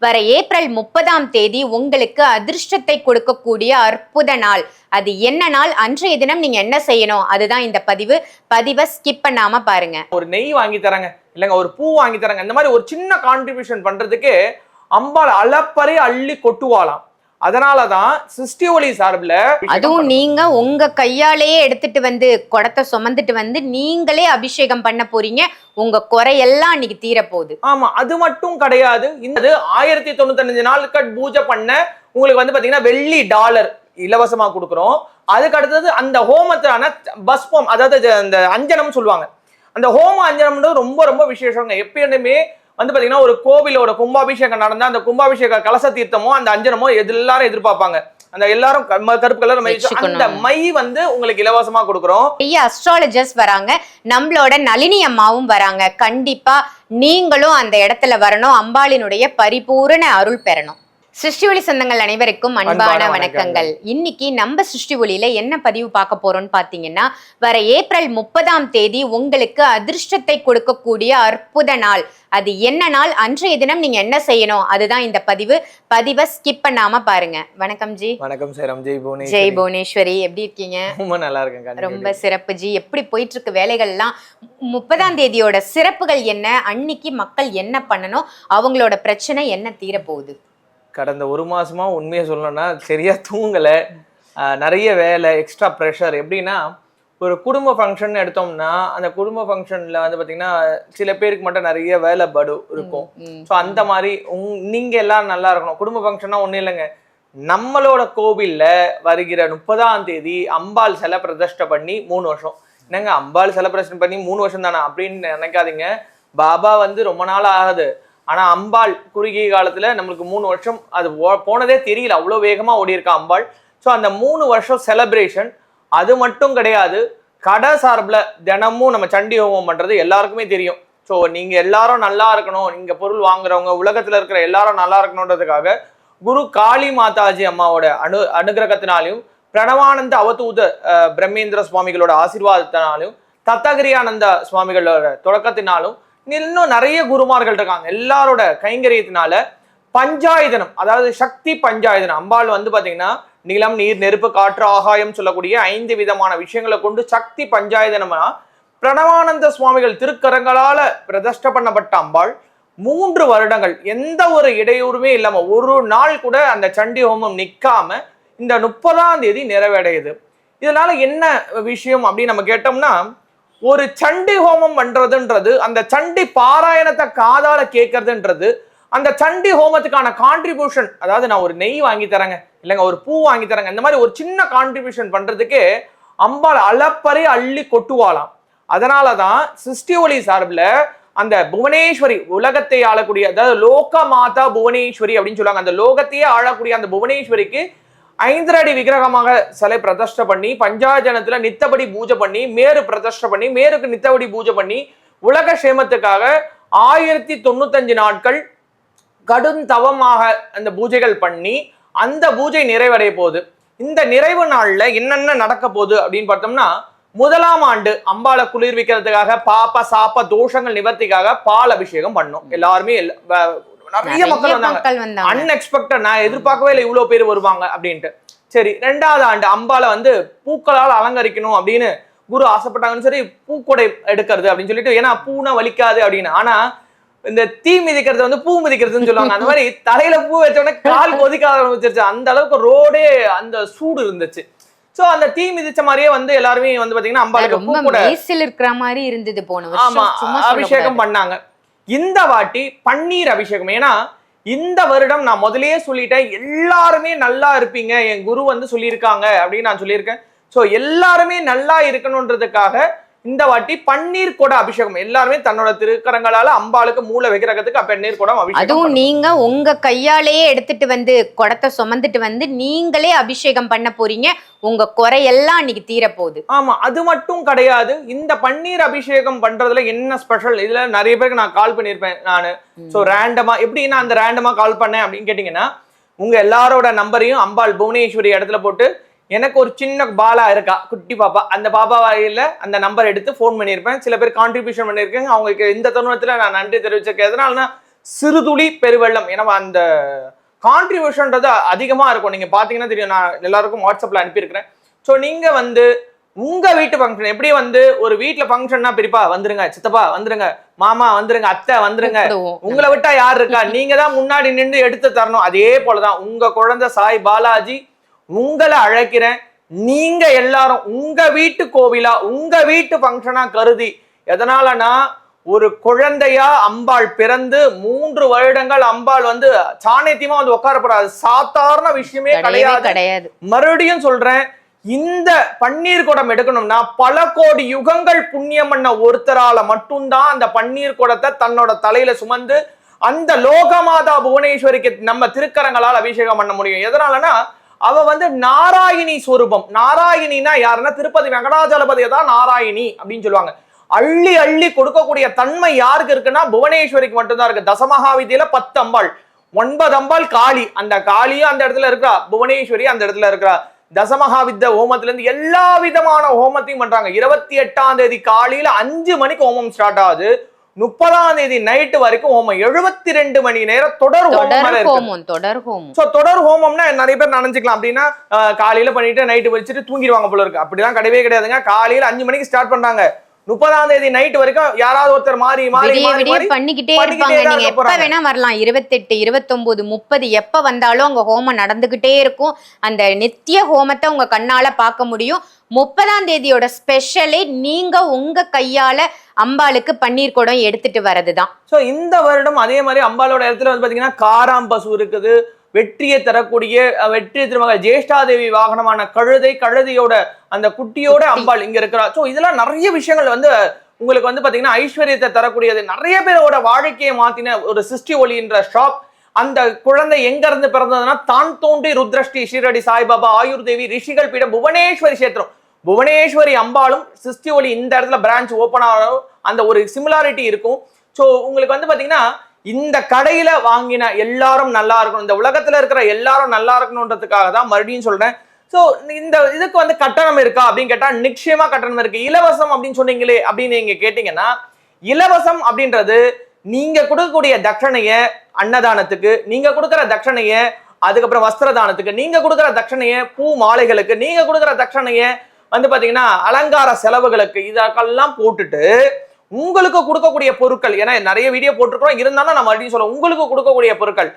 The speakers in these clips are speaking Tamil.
வர ஏப்ரல் 30 உங்களுக்கு அதிர்ஷ்டத்தை கொடுக்கக்கூடிய அற்புத நாள். அது என்ன நாள், அன்றைய தினம் நீங்க என்ன செய்யணும், அதுதான் இந்த பதிவை ஸ்கிப் பண்ணாம பாருங்க. ஒரு நெய் வாங்கி தராங்க, இல்லங்க ஒரு பூ வாங்கி தராங்க, இந்த மாதிரி ஒரு சின்ன கான்ட்ரிபியூஷன் பண்றதுக்கு அம்பாள் அளப்பறை அள்ளி கொட்டுவாளாம். அதனாலதான் சிருஷ்டி ஒளி சார்பில், அதுவும் நீங்க உங்க கையாலேயே எடுத்துட்டு வந்து குடத்தை சுமந்துட்டு வந்து நீங்களே அபிஷேகம் பண்ண போறீங்க. உங்க குறையெல்லாம் அன்னைக்கு தீர போகுது. ஆமா, அது மட்டும் கிடையாது. இந்த 1095 நாட்கள் பூஜை பண்ண உங்களுக்கு வந்து பாத்தீங்கன்னா வெள்ளி டாலர் இலவசமா கொடுக்குறோம். அதுக்கு அடுத்தது அந்த ஹோமத்தான பஸ்பம், அதாவது அந்த அஞ்சனம் சொல்லுவாங்க, அந்த ஹோம அஞ்சனம்ன்றது ரொம்ப ரொம்ப விசேஷங்க. எப்பயுமே வந்து பாத்தீங்கன்னா ஒரு கோவிலோட கும்பாபிஷேகம் நடந்தா அந்த கும்பாபிஷேக கலச தீர்த்தமோ அந்த அஞ்சனமோ எல்லாரும் எதிர்பார்ப்பாங்க. அந்த எல்லாரும் கருப்பு கலர் மை, அந்த மை வந்து உங்களுக்கு இலவசமா கொடுக்குறோம். அஸ்ட்ராலஜர்ஸ் வராங்க, நம்மளோட நளினி அம்மாவும் வராங்க. கண்டிப்பா நீங்களும் அந்த இடத்துல வரணும், அம்பாளினுடைய பரிபூரண அருள் பெறணும். சிருஷ்டி ஒளி சொந்தங்கள் அனைவருக்கும் அன்பான வணக்கங்கள். இன்னைக்கு நம்ம சிருஷ்டி ஒளியில என்ன பதிவு பார்க்க போறோம்னு பாத்தீங்கன்னா, வர ஏப்ரல் 30 உங்களுக்கு அதிர்ஷ்டத்தை கொடுக்கக்கூடிய அற்புத நாள். அது என்ன நாள், அன்றைய தினம் நீங்க என்ன செய்யணும், அதுதான் இந்த பதிவை ஸ்கிப் பண்ணாம பாருங்க. வணக்கம் ஜி. வணக்கம் சேரம். ஜெய் புவனேஸ்வரி, எப்படி இருக்கீங்க? ரொம்ப நல்லா இருக்கேன். ரொம்ப சிறப்பு ஜி. எப்படி போயிட்டு இருக்கு வேலைகள்லாம்? 30 சிறப்புகள் என்ன, அன்னைக்கு மக்கள் என்ன பண்ணணும், அவங்களோட பிரச்சனை என்ன தீர போகுது? கடந்த ஒரு மாசமா உண்மையை சொல்லணும்னா சரியா தூங்கல, நிறைய வேலை, எக்ஸ்ட்ரா ப்ரெஷர். எப்படின்னா ஒரு குடும்ப ஃபங்க்ஷன் எடுத்தோம்னா அந்த குடும்ப ஃபங்க்ஷன்ல வந்து பாத்தீங்கன்னா சில பேருக்கு மட்டும் நிறைய வேலை படு இருக்கும். ஸோ அந்த மாதிரி நீங்க எல்லாம் நல்லா இருக்கணும். குடும்ப ஃபங்க்ஷன்னா ஒன்றும் இல்லைங்க, நம்மளோட கோவில்ல வருகிற 30 அம்பாள் சிலை பிரதிஷ்டை பண்ணி 3 வருஷம். என்னங்க அம்பாள் சிலை பிரதிஷ்டை பண்ணி 3 வருஷம் தானே அப்படின்னு நினைக்காதீங்க. பாபா வந்து ரொம்ப நாள் ஆகுது, ஆனா அம்பாள் குறுகிய காலத்துல நம்மளுக்கு 3 வருஷம் அது போனதே தெரியல, அவ்வளவு வேகமா ஓடி இருக்கா அம்பாள். ஸோ அந்த 3 வருஷம் செலிப்ரேஷன். அது மட்டும் கிடையாது, கடை சார்பில் தினமும் நம்ம சண்டி ஹோமம் பண்றது எல்லாருக்குமே தெரியும். ஸோ நீங்க எல்லாரும் நல்லா இருக்கணும், நீங்க பொருள் வாங்குறவங்க உலகத்துல இருக்கிற எல்லாரும் நல்லா இருக்கணுன்றதுக்காக குரு காளி மாதாஜி அம்மாவோட அனுகிரகத்தினாலையும், பிரணவானந்த அவதூத பிரம்மேந்திர சுவாமிகளோட ஆசீர்வாதத்தினாலும், தத்தகிரியானந்த சுவாமிகளோட தொடக்கத்தினாலும், இன்னும் நிறைய குருமார்கள் இருக்காங்க, எல்லாரோட கைங்கரியத்தினால பஞ்சாயுதனம், அதாவது சக்தி பஞ்சாயுதனம். அம்பாள் வந்து பாத்தீங்கன்னா நிலம், நீர், நெருப்பு, காற்று, ஆகாயம் சொல்லக்கூடிய 5 விதமான விஷயங்களை கொண்டு சக்தி பஞ்சாயுதனமா பிரணவானந்த சுவாமிகள் திருக்கரங்களால பிரதிஷ்டை பண்ணப்பட்ட அம்பாள் 3 வருடங்கள் எந்த ஒரு இடையூறுமே இல்லாம ஒரு நாள் கூட அந்த சண்டி ஹோமம் நிக்காம இந்த 30 நிறைவடையுது. இதனால என்ன விஷயம் அப்படின்னு நம்ம கேட்டோம்னா, ஒரு சண்டி ஹோமம் பண்றதுன்றது, அந்த சண்டி பாராயணத்தை காதால கேட்கறதுன்றது, அந்த சண்டி ஹோமத்துக்கான கான்ட்ரிபியூஷன், அதாவது நான் ஒரு நெய் வாங்கி தரேங்க, இல்லைங்க ஒரு பூ வாங்கி தரேங்க, இந்த மாதிரி ஒரு சின்ன கான்ட்ரிபியூஷன் பண்றதுக்கு அம்பாள் அளப்பறை அள்ளி கொட்டுவாளாம். அதனாலதான் சிருஷ்டி ஒளி சார்பில் அந்த புவனேஸ்வரி, உலகத்தை ஆளக்கூடிய, அதாவது லோக மாதா புவனேஸ்வரி அப்படின்னு சொல்லுவாங்க, அந்த லோகத்தையே ஆளக்கூடிய அந்த புவனேஸ்வரிக்கு 5 அடி விக்கிரகமாக சிலை பிரதிஷ்டை பண்ணி, பஞ்சாஜனத்துல நித்தபடி பூஜை பண்ணி, மேரு பிரதிஷ்டை பண்ணி, மேருக்கு நித்தபடி பூஜை பண்ணி, உலக சேமத்துக்காக 1095 நாட்கள் கடும் தவமாக அந்த பூஜைகள் பண்ணி அந்த பூஜை நிறைவடைய போகுது. இந்த நிறைவு நாள்ல என்னென்ன நடக்க போகுது அப்படின்னு பார்த்தோம்னா, 1ஆம் ஆண்டு அம்பாளை குளிர்விக்கிறதுக்காக, பாப்ப சாப்ப தோஷங்கள் நிவர்த்திக்காக பால் அபிஷேகம் பண்ணோம். எல்லாருமே நிறைய மக்கள் வந்தாங்க, அன்எக்ஸ்பெக்டட். நான் எதிர்பார்க்கவே இல்லை இவ்வளவு பேர் வருவாங்க அப்படின்ட்டு. சரி, 2வது ஆண்டு அம்பாளை வந்து பூக்களால் அலங்கரிக்கணும் அப்படின்னு குரு ஆசைப்பட்டாங்கன்னு சரி பூக்கொடை எடுக்கிறது அப்படின்னு சொல்லிட்டு, ஏன்னா பூனா வலிக்காது அப்படின்னு. ஆனா இந்த தீ மிதிக்கிறது வந்து பூ மிதிக்கிறதுன்னு சொல்லுவாங்க, அந்த மாதிரி தலையில பூ வச்சோடனே கால் கொதிக்க ஆரம்பிச்சிருச்சு. அந்த அளவுக்கு ரோடே அந்த சூடு இருந்துச்சு. சோ அந்த தீ மிதிச்ச மாதிரியே வந்து எல்லாருமே வந்து பாத்தீங்கன்னா அம்பாளுக்கு பூ கூட இருக்கிற மாதிரி இருந்தது. போன ஆமா அபிஷேகம் பண்ணாங்க. இந்த வாட்டி பன்னீர் அபிஷேகம். ஏன்னா இந்த வருடம் நான் முதலே சொல்லிட்டேன், எல்லாருமே நல்லா இருப்பீங்க, என் குரு வந்து சொல்லியிருக்காங்க அப்படின்னு நான் சொல்லியிருக்கேன். ஸோ எல்லாருமே நல்லா இருக்கணும்ன்றதுக்காக இந்த வாட்டி பன்னீர் கூட அபிஷேகம். எல்லாருமே தன்னோட திருக்கரங்களால அம்பாளுக்கு மூல விக்கிரகத்துக்கு பன்னீர் குடம் அபிஷேகம். அதுவும் நீங்க உங்க கையாலேயே எடுத்துட்டு வந்து குடத்தை சுமந்துட்டு வந்து நீங்களே அபிஷேகம் பண்ண போறீங்க. உங்க குறையெல்லாம் அன்னைக்கு தீர போகுது. ஆமா, அது மட்டும் கிடையாது, இந்த பன்னீர் அபிஷேகம் பண்றதுல என்ன ஸ்பெஷல், இதுல நிறைய பேருக்கு நான் கால் பண்ணிருப்பேன் நானு. சோ ரேண்டமா எப்படின்னா, அந்த ரேண்டமா கால் பண்ணேன் அப்படின்னு கேட்டீங்கன்னா, உங்க எல்லாரோட நம்பரையும் அம்பாள் புவனேஸ்வரி இடத்துல போட்டு, எனக்கு ஒரு சின்ன பாலா இருக்கா, குட்டி பாப்பா, அந்த பாப்பா வாயில அந்த நம்பர் எடுத்து ஃபோன் பண்ணியிருப்பேன். சில பேர் கான்ட்ரிபியூஷன் பண்ணியிருக்கேன், அவங்களுக்கு இந்த தருணத்துல நான் நன்றி தெரிவிச்சிருக்கேன். எதனாலனா சிறுதுளி பெருவெள்ளம். ஏன்னா அந்த கான்ட்ரிபியூஷன்றது அதிகமா இருக்கும். நீங்க பாத்தீங்கன்னா தெரியும், நான் எல்லாருக்கும் வாட்ஸ்அப்ல அனுப்பியிருக்கிறேன். ஸோ நீங்க வந்து உங்க வீட்டு ஃபங்க்ஷன் எப்படி வந்து ஒரு வீட்டுல ஃபங்க்ஷன்னா பெரியப்பா வந்துருங்க, சித்தப்பா வந்துருங்க, மாமா வந்துருங்க, அத்தை வந்துருங்க, உங்களை விட்டா யார் இருக்கா, நீங்க தான் முன்னாடி நின்று எடுத்து தரணும். அதே போலதான் உங்க குழந்தை சாய் பாலாஜி உங்களை அழைக்கிறேன். நீங்க எல்லாரும் உங்க வீட்டு கோவிலா உங்க வீட்டு ஃபங்க்ஷனா கருதி, எதனாலனா ஒரு குழந்தையா அம்பாள் பிறந்து 3 வருடங்கள் அம்பாள் வந்து சாணியத்தியமா வந்து உட்காரப்படாது, சாதாரண விஷயமே கிடையாது. மறுபடியும் சொல்றேன், இந்த பன்னீர் குடம் எடுக்கணும்னா பல கோடி யுகங்கள் புண்ணியம் பண்ண ஒருத்தரால மட்டும்தான் அந்த பன்னீர் குடத்தை தன்னோட தலையில சுமந்து அந்த லோகமாதா புவனேஸ்வரிக்கு நம்ம திருக்கரங்களால் அபிஷேகம் பண்ண முடியும். எதனாலனா அவ வந்து நாராயணி ஸ்வரூபம். நாராயணினா யாருன்னா திருப்பதி வெங்கடாஜலபதியை தான் நாராயணி அப்படின்னு சொல்லுவாங்க. அள்ளி அள்ளி கொடுக்கக்கூடிய தன்மை யாருக்கு இருக்குன்னா புவனேஸ்வரிக்கு மட்டும்தான் இருக்கு. தசமகாவிதியில 10 அம்பாள், 9 அம்பாள் காளி. அந்த காளியும் அந்த இடத்துல இருக்கா, புவனேஸ்வரி அந்த இடத்துல இருக்கா. தசமகாவித்த ஹோமத்துல இருந்து எல்லா விதமான ஹோமத்தையும் பண்றாங்க. 28ஆம் தேதி காலையில 5 மணிக்கு ஹோமம் ஸ்டார்ட் ஆகுது. 30ஆம் தேதி நைட்டு வரைக்கும் ஹோமம். 72 மணி நேரம் தொடர் ஹோமம்னா நிறைய பேர் நினைச்சுக்கலாம் அப்படின்னா காலையில பண்ணிட்டு நைட்டு வச்சுட்டு தூங்கிடுவாங்க போல இருக்கு. அப்படிதான் கிடையவே கிடையாதுங்க. காலையில 5 மணிக்கு ஸ்டார்ட் பண்றாங்க. 30ஆம் தேதி நைட் வரைக்கும் யாராவது ஒருத்தர் மாறி பண்ணிக்கிட்டே இருப்பாங்க. நீங்க எப்ப வேணா வரலாம். 28, 29, 30 எப்ப வந்தாலும் அங்க ஹோமம் நடந்துகிட்டே இருக்கும். அந்த நித்திய ஹோமத்தை உங்க கண்ணால பார்க்க முடியும். 30ஆம் தேதியோட ஸ்பெஷலே நீங்க உங்க கையால அம்பாளுக்கு பன்னீர் குடம் எடுத்துட்டு வரதுதான். சோ இந்த வருடம் அதே மாதிரி அம்பாளோட இடத்துல வந்து பாத்தீங்கன்னா காராம்பசு இருக்குது, வெற்றியை தரக்கூடிய வெற்றி திருமகள் ஜேஷ்டாதேவி வாகனமான கழுதை, கழுதையோட அந்த குட்டியோட அம்பாள் இங்க இருக்கிறா. சோ இதெல்லாம் நிறைய விஷயங்கள் வந்து உங்களுக்கு வந்து பாத்தீங்கன்னா ஐஸ்வர்யத்தை தரக்கூடியது. நிறைய பேரோட வாழ்க்கையை மாத்தின ஒரு சிருஷ்டி ஒளின்ற ஷாப். அந்த குழந்தை எங்க இருந்து பிறந்ததுன்னா தான் தோன்றி ருத்ரஷ்டி ஷீரடி சாய்பாபா ஆயுர்தேவி ரிஷிகள் பீடம் புவனேஸ்வரி கஷேத்திரம். புவனேஸ்வரி அம்பாளும் சிருஷ்டி ஒளி இந்த இடத்துல பிரான்ச் ஓபன் ஆகும். அந்த ஒரு சிமிலாரிட்டி இருக்கும். சோ உங்களுக்கு வந்து பாத்தீங்கன்னா இந்த கடையில வாங்கின எல்லாரும் நல்லா இருக்கணும், இந்த உலகத்துல இருக்கிற எல்லாரும் நல்லா இருக்கணும்ன்றதுக்காக தான் மறுபடியும் சொல்றேன். சோ இந்த இதுக்கு வந்து கட்டணம் இருக்கா அப்படின்னு கேட்டா நிச்சயமா கட்டணம் இருக்கு. இலவசம் அப்படின்னு சொன்னீங்களே அப்படின்னு நீங்க கேட்டீங்கன்னா, இலவசம் அப்படின்றது நீங்க கொடுக்கக்கூடிய தட்சணைய அன்னதானத்துக்கு, நீங்க கொடுக்குற தட்சணைய அதுக்கப்புறம் வஸ்திர தானத்துக்கு, நீங்க கொடுக்குற தட்சணைய பூ மாலைகளுக்கு, நீங்க கொடுக்குற தட்சணைய வந்து பாத்தீங்கன்னா அலங்கார செலவுகளுக்கு, இதற்கெல்லாம் போட்டுட்டு உங்களுக்கு கொடுக்கக்கூடிய பொருட்கள், ஏன்னா நிறைய வீடியோ போட்டிருக்கிறோம் இருந்தாலும் நான் மறுபடியும் சொல்றேன், உங்களுக்கு கொடுக்கக்கூடிய பொருட்கள்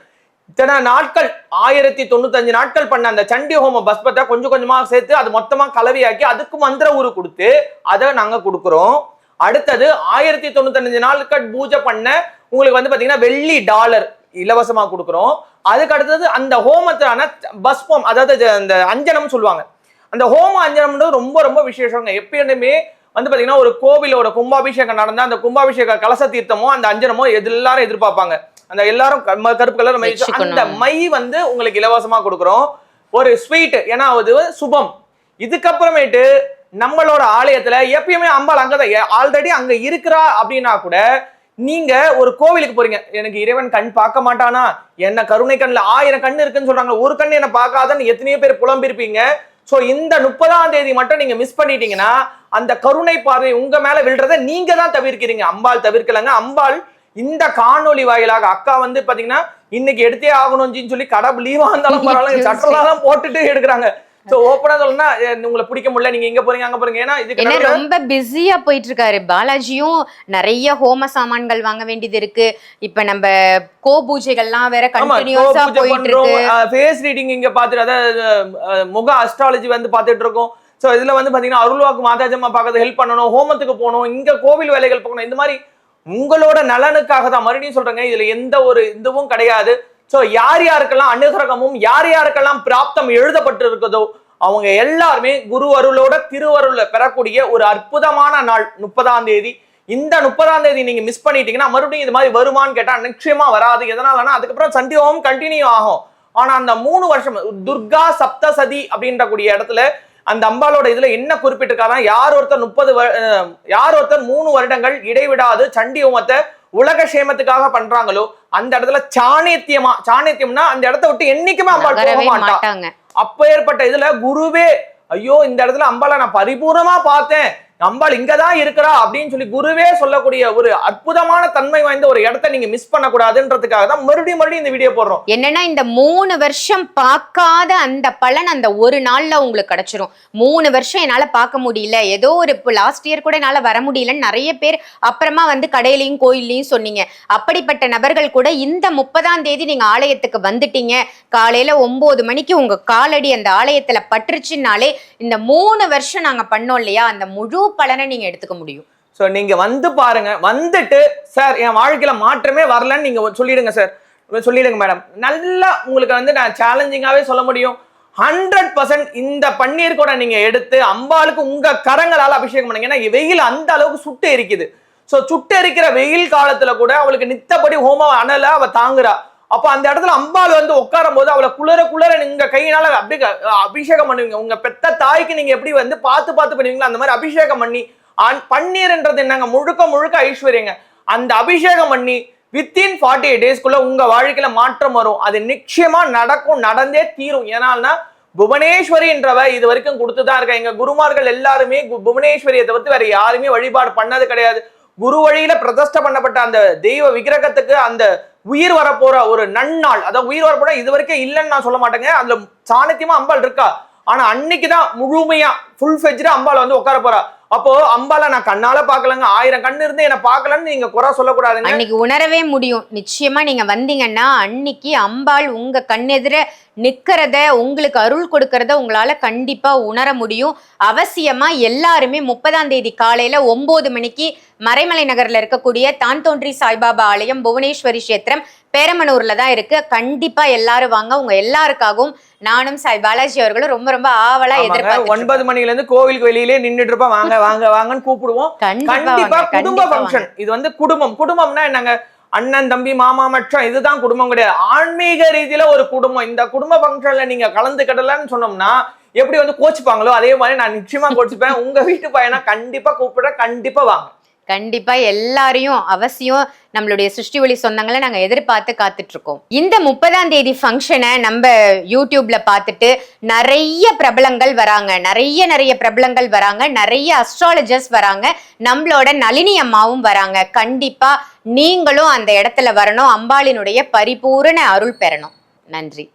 இத்தனை நாட்கள் 1095 நாட்கள் பண்ண அந்த சண்டி ஹோம பஸ்பத்தை கொஞ்சம் கொஞ்சமா சேர்த்து அது மொத்தமா கலவையாக்கி அதுக்கு மந்திர ஊரு கொடுத்து அதை நாங்க கொடுக்குறோம். அடுத்தது 1095 நாட்கள் பூஜை பண்ண உங்களுக்கு வந்து பாத்தீங்கன்னா வெள்ளி டாலர் இலவசமா கொடுக்குறோம். அதுக்கு அடுத்தது அந்த ஹோமத்தான பஸ்பம், அதாவது அந்த அஞ்சனம் சொல்லுவாங்க, அந்த ஹோம அஞ்சனம்ன்றது ரொம்ப ரொம்ப விசேஷங்க. எப்பயுமே வந்து பாத்தீங்கன்னா ஒரு கோவிலோட கும்பாபிஷேகம் நடந்தா அந்த கும்பாபிஷேக கலச தீர்த்தமோ அந்த அஞ்சனமோ எல்லாரும் எதிர்பார்ப்பாங்க. அந்த எல்லாரும் கருப்பு கலர் மை, அந்த மை வந்து உங்களுக்கு இலவசமா கொடுக்குறோம். ஒரு ஸ்வீட், ஏன்னா அது சுபம். இதுக்கப்புறமேட்டு நம்மளோட ஆலயத்துல எப்பயுமே அம்பாள் அங்கதான் ஆல்ரெடி அங்க இருக்கிறா அப்படின்னா கூட நீங்க ஒரு கோவிலுக்கு போறீங்க, எனக்கு இறைவன் கண் பார்க்க மாட்டானா, என்ன கருணை கண்ணுல 1000 கண்ணு இருக்குன்னு சொல்றாங்க, ஒரு கண்ணு என்ன பார்க்காதன்னு எத்தனையோ பேர் புலம்பிருப்பீங்க. சோ இந்த 30ஆம் தேதி மட்டும் நீங்க மிஸ் பண்ணிட்டீங்கன்னா அந்த கருணை பார்வை உங்க மேல விழுறத நீங்க தான் தவிர்க்கிறீங்க, அம்பாள் தவிர்க்கலங்க. அம்பாள் இந்த காணொலி வாயிலாக அக்கா வந்து பாத்தீங்கன்னா இன்னைக்கு எடுத்தே ஆகணும்னு சொல்லி கடை லீவா இருந்தாலும் பரவாயில்ல சட்டெல்லாம் போட்டுட்டு எடுக்கிறாங்க. சோ ஓப்பனா சொல்லணும்னா உங்களை பிடிக்க முடியல, நீங்க எங்க போறீங்க அங்க போறீங்க, ஏன்னா இதுக்கு ரொம்ப பிஸியா போயிட்டு இருக்காரு பாலாஜியும். நிறைய ஹோம சாமான்கள் வாங்க வேண்டியது இருக்கு. இப்ப நம்ம கோ பூஜைகள்லாம் வேற கண்டினியூஸா போயிட்டு இருக்கு. ஃபேஸ் ரீடிங் இங்க பாத்துட்டு, அதாவது முக அஸ்ட்ராலஜி வந்து பாத்துட்டு இருக்கோம். சோ இதுல வந்து பாத்தீங்கன்னா அருள்வாக்கு மாதாஜம்மா பார்க்கறது ஹெல்ப் பண்ணணும், ஹோமத்துக்கு போகணும், இங்க கோவில் வேலைகள் போகணும். இந்த மாதிரி உங்களோட நலனுக்காக தான் மறுபடியும் சொல்றேங்க. இதுல எந்த ஒரு இதுவும் கிடையாது. சோ யார் யாருக்கெல்லாம் அனுகிரகமும் யார் யாருக்கெல்லாம் பிராப்தம் எழுதப்பட்டு இருக்குதோ அவங்க எல்லாருமே குரு அருளோட திருவருளை பெறக்கூடிய ஒரு அற்புதமான நாள் 30ஆம் தேதி. இந்த 30ஆம் தேதி நீங்க மிஸ் பண்ணிட்டீங்கன்னா மறுபடியும் இது மாதிரி வருமானு கேட்டா நிச்சயமா வராது. எதனாலன்னா அதுக்கப்புறம் சண்டி ஹோமம் கண்டினியூ ஆகும். ஆனா அந்த 3 வருஷம் துர்கா சப்தசதி அப்படின்ற கூடிய இடத்துல அந்த அம்பாளோட இதுல என்ன குறிப்பிட்டிருக்காங்க, யார் ஒருத்தர் 3 வருடங்கள் இடைவிடாது சண்டி ஹோமத்தை உலக சேமத்துக்காக பண்றாங்களோ அந்த இடத்துல சாணியத்தியம்னா அந்த இடத்த விட்டு என்னைக்குமே அம்பாள் போக மாட்டாங்க. அப்ப ஏற்பட்ட இதுல குருவே ஐயோ இந்த இடத்துல அம்பாளை நான் பரிபூர்ணமா பார்த்தேன், அம்பாள் இங்கதான் இருக்கிறா அப்படின்னு சொல்லி குருவே சொல்லக்கூடிய ஒரு அற்புதமான தன்மை வாய்ந்த ஒரு இடத்த நீங்க மிஸ் பண்ணக்கூடாதுன்றதுக்காக தான் மறுபடியும் இந்த வீடியோ போடுறோம். என்னன்னா இந்த 3 வருஷம் பார்க்காத அந்த பலன் அந்த ஒரு நாள்ல உங்களுக்கு கிடைச்சிரும். 3 வருஷம் என்னால பார்க்க முடியல, ஏதோ ஒரு லாஸ்ட் இயர் கூட என்னால வர முடியலன்னு நிறைய பேர் அப்புறமா வந்து கடையிலையும் கோயில்லையும் சொன்னீங்க. அப்படிப்பட்ட நபர்கள் கூட இந்த 30ஆம் தேதி நீங்க ஆலயத்துக்கு வந்துட்டீங்க, காலையில 9 மணிக்கு உங்க காலடி அந்த ஆலயத்துல பற்றுச்சுனாலே இந்த 3 வருஷம் நாங்க பண்ணோம் இல்லையா, அந்த முழு பலனை நீங்க எடுத்துக்க முடியும். சோ நீங்க வந்து பாருங்க, வந்துட்டு சார் என் வாழ்க்கையில மாற்றமே வரலன்னு நீங்க சொல்லிடுங்க சார், சொல்லிடுங்க மேடம். நல்லா உங்களுக்கு வந்து நான் சேலஞ்சிங்காவே சொல்ல முடியும். 100% இந்த பன்னீர் கூட நீங்க எடுத்து அம்பாளுக்கு உங்க கரங்களால அபிஷேகம் பண்ணுங்க. ஏன்னா வெயில் அந்த அளவுக்கு சுட்டு எரிக்குது. சோ சுட்டு எரிக்கிற வெயில் காலத்துல கூட அவளுக்கு நித்தப்படி ஹோம அனல அவ தாங்குறா. அப்ப அந்த இடத்துல அம்பாள் வந்து உட்காரும் போது அவளை குளிர நீங்க கையினால அப்படியே அபிஷேகம் பண்ணுவீங்க. உங்க பெத்த தாய்க்கு நீங்க எப்படி வந்து பார்த்து பண்ணுவீங்களா அந்த மாதிரி அபிஷேகம் பண்ணி, பன்னீர்ன்றது என்னங்க முழுக்க ஐஸ்வர்யங்க. அந்த அபிஷேகம் பண்ணி வித்தின் 48 டேஸ்க்குள்ள உங்க வாழ்க்கையில மாற்றம் வரும். அது நிச்சயமா நடக்கும், நடந்தே தீரும். ஏன்னால்னா புவனேஸ்வரி என்றவ இது வரைக்கும் கொடுத்துதான் இருக்க. எங்க குருமார்கள் எல்லாருமே புவனேஸ்வரியை தவிர்த்து வேற யாருமே வழிபாடு பண்ணது கிடையாது. குரு வழியில பிரதிஷ்டை பண்ணப்பட்ட அந்த தெய்வ விக்கிரகத்துக்கு அந்த உயிர் வரப்போற ஒரு நன்னாள், அதாவது உயிர் வரப்போற இது வரைக்கும் இல்லைன்னு நான் சொல்ல மாட்டேங்க. அதுல சாணித்தியமா அம்பாள் இருக்கா. ஆனா அன்னைக்குதான் முழுமையா ஃபுல் ஃபெஜ்ரா அம்பாள் வந்து உட்கார போறா. அப்போ அம்பால நான் கண்ணால பாக்கலங்க, 1000 கண்ணு இருந்து என்ன பாக்கலன்னு நீங்க குறை சொல்லக்கூடாதுங்க. அன்னைக்கு உணரவே முடியும். நிச்சயமா நீங்க வந்தீங்கன்னா அன்னைக்கு அம்பாள் உங்க கண்ணெதிர நிக்கிறத, உங்களுக்கு அருள் கொடுக்கறத உங்களால கண்டிப்பா உணர முடியும். அவசியமா எல்லாருமே 30ஆம் தேதி காலையில 9 மணிக்கு மறைமலை நகர்ல இருக்கக்கூடிய தான் தோன்றி சாய்பாபா ஆலயம் புவனேஸ்வரி கஷேத்திரம் பேரமனூர்ல தான் இருக்கு. கண்டிப்பா எல்லாரும் வாங்க. உங்க எல்லாருக்காகவும் நானும் சாய் பாலாஜி அவர்களும் ரொம்ப ஆவலா எதிர்பார்த்து 9 மணில இருந்து கோவிலுக்கு வெளியிலே நின்றுட்டு இருப்போம். வாங்கன்னு கூப்பிடுவோம். கண்டிப்பா குடும்ப ஃபங்க்ஷன். இது வந்து குடும்பம்னா என்னங்க, அண்ணன் தம்பி மாமா மச்சான், இதுதான் குடும்பம் கிடையாது. ஆன்மீக ரீதியில ஒரு குடும்பம். இந்த குடும்ப ஃபங்க்ஷன்ல நீங்க கலந்துக்கிடலன்னு சொன்னோம்னா எப்படி வந்து கோச்சுப்பாங்களோ அதே மாதிரி நான் நிச்சயமா கோச்சுப்பேன். உங்க வீட்டு பையனா கண்டிப்பா கூப்பிடுறேன், கண்டிப்பா வாங்க. கண்டிப்பா எல்லாரையும் அவசியம் நம்மளுடைய சிருஷ்டி ஒளி சொந்தங்களை நாங்க எதிர்பார்த்து காத்துட்டு இருக்கோம். இந்த 30ஆம் தேதி ஃபங்க்ஷனை நம்ம யூடியூப்ல பார்த்துட்டு நிறைய பிரபலங்கள் வராங்க, நிறைய பிரபலங்கள் வராங்க, நிறைய அஸ்ட்ராலஜர்ஸ் வராங்க, நம்மளோட நளினி அம்மாவும் வராங்க. கண்டிப்பா நீங்களும் அந்த இடத்துல வரணும், அம்பாளினுடைய பரிபூரண அருள் பெறணும். நன்றி.